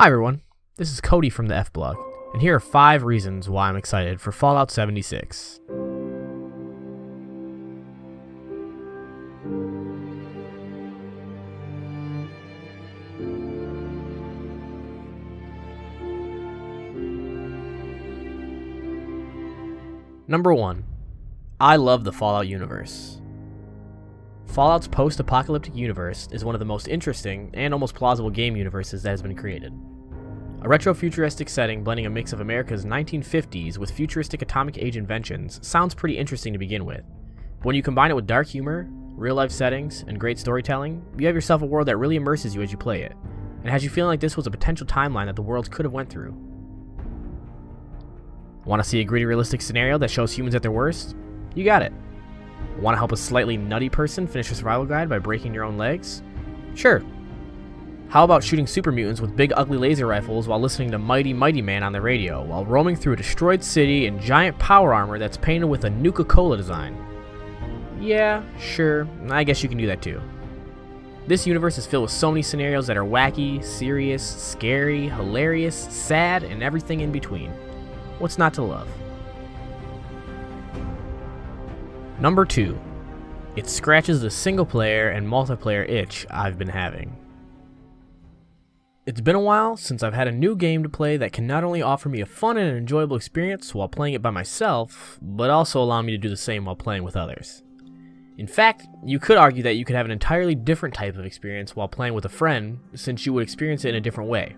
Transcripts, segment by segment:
Hi everyone, this is Cody from the F-Blog, and here are 5 reasons why I'm excited for Fallout 76. Number 1. I love the Fallout universe. Fallout's post-apocalyptic universe is one of the most interesting and almost plausible game universes that has been created. A retro-futuristic setting blending a mix of America's 1950s with futuristic atomic age inventions sounds pretty interesting to begin with. But when you combine it with dark humor, real-life settings, and great storytelling, you have yourself a world that really immerses you as you play it, and has you feeling like this was a potential timeline that the world could have went through. Want to see a gritty, realistic scenario that shows humans at their worst? You got it. Want to help a slightly nutty person finish a survival guide by breaking your own legs? Sure. How about shooting super mutants with big ugly laser rifles while listening to Mighty Mighty Man on the radio while roaming through a destroyed city in giant power armor that's painted with a Nuka-Cola design? Yeah, sure, I guess you can do that too. This universe is filled with so many scenarios that are wacky, serious, scary, hilarious, sad, and everything in between. What's not to love? Number 2. It scratches the single player and multiplayer itch I've been having. It's been a while since I've had a new game to play that can not only offer me a fun and enjoyable experience while playing it by myself, but also allow me to do the same while playing with others. In fact, you could argue that you could have an entirely different type of experience while playing with a friend, since you would experience it in a different way.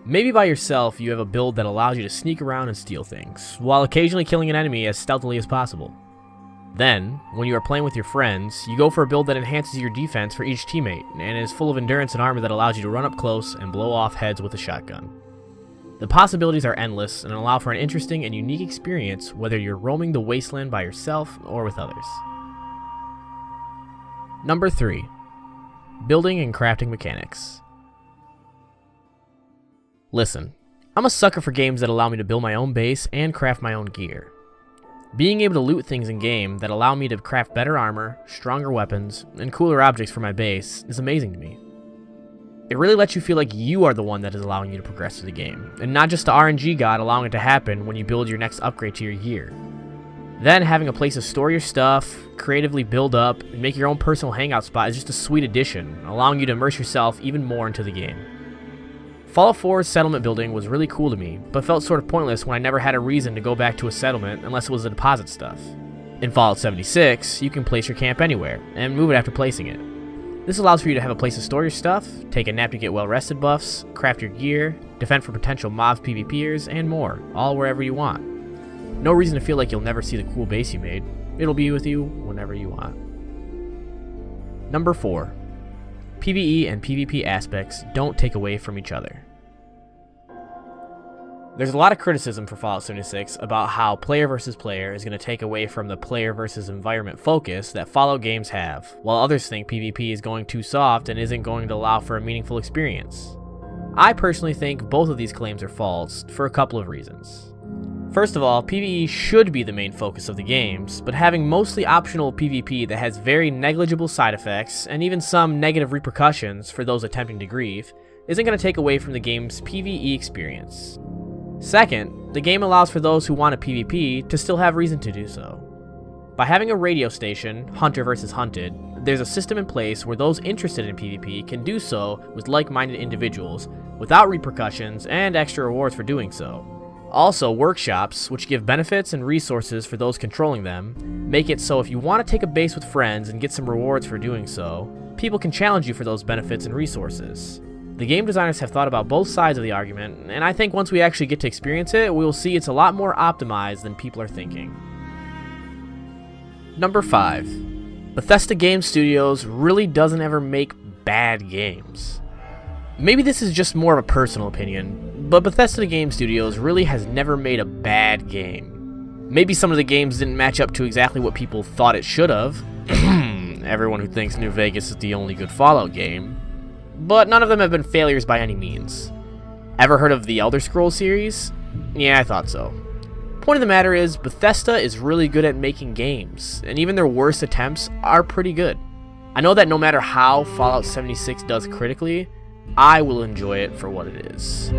Maybe by yourself you have a build that allows you to sneak around and steal things, while occasionally killing an enemy as stealthily as possible. Then, when you are playing with your friends, you go for a build that enhances your defense for each teammate, and is full of endurance and armor that allows you to run up close and blow off heads with a shotgun. The possibilities are endless and allow for an interesting and unique experience whether you're roaming the wasteland by yourself or with others. Number 3. Building and crafting mechanics. Listen, I'm a sucker for games that allow me to build my own base and craft my own gear. Being able to loot things in game that allow me to craft better armor, stronger weapons, and cooler objects for my base is amazing to me. It really lets you feel like you are the one that is allowing you to progress through the game, and not just the RNG god allowing it to happen when you build your next upgrade to your gear. Then having a place to store your stuff, creatively build up, and make your own personal hangout spot is just a sweet addition, allowing you to immerse yourself even more into the game. Fallout 4's settlement building was really cool to me, but felt sort of pointless when I never had a reason to go back to a settlement unless it was the deposit stuff. In Fallout 76, you can place your camp anywhere, and move it after placing it. This allows for you to have a place to store your stuff, take a nap to get well-rested buffs, craft your gear, defend for potential mobs PvPers, and more, all wherever you want. No reason to feel like you'll never see the cool base you made. It'll be with you whenever you want. Number 4. PvE and PvP aspects don't take away from each other. There's a lot of criticism for Fallout 76 about how player versus player is going to take away from the player versus environment focus that Fallout games have, while others think PvP is going too soft and isn't going to allow for a meaningful experience. I personally think both of these claims are false for a couple of reasons. First of all, PvE should be the main focus of the games, but having mostly optional PvP that has very negligible side effects, and even some negative repercussions for those attempting to grieve, isn't going to take away from the game's PvE experience. Second, the game allows for those who want a PvP to still have reason to do so. By having a radio station, Hunter versus Hunted, there's a system in place where those interested in PvP can do so with like-minded individuals, without repercussions and extra rewards for doing so. Also, workshops, which give benefits and resources for those controlling them, make it so if you want to take a base with friends and get some rewards for doing so, people can challenge you for those benefits and resources. The game designers have thought about both sides of the argument, and I think once we actually get to experience it, we will see it's a lot more optimized than people are thinking. Number 5. Bethesda Game Studios really doesn't ever make bad games. Maybe this is just more of a personal opinion, but Bethesda Game Studios really has never made a bad game. Maybe some of the games didn't match up to exactly what people thought it should have. Everyone who thinks New Vegas is the only good Fallout game. But none of them have been failures by any means. Ever heard of the Elder Scrolls series? Yeah, I thought so. Point of the matter is, Bethesda is really good at making games, and even their worst attempts are pretty good. I know that no matter how Fallout 76 does critically, I will enjoy it for what it is.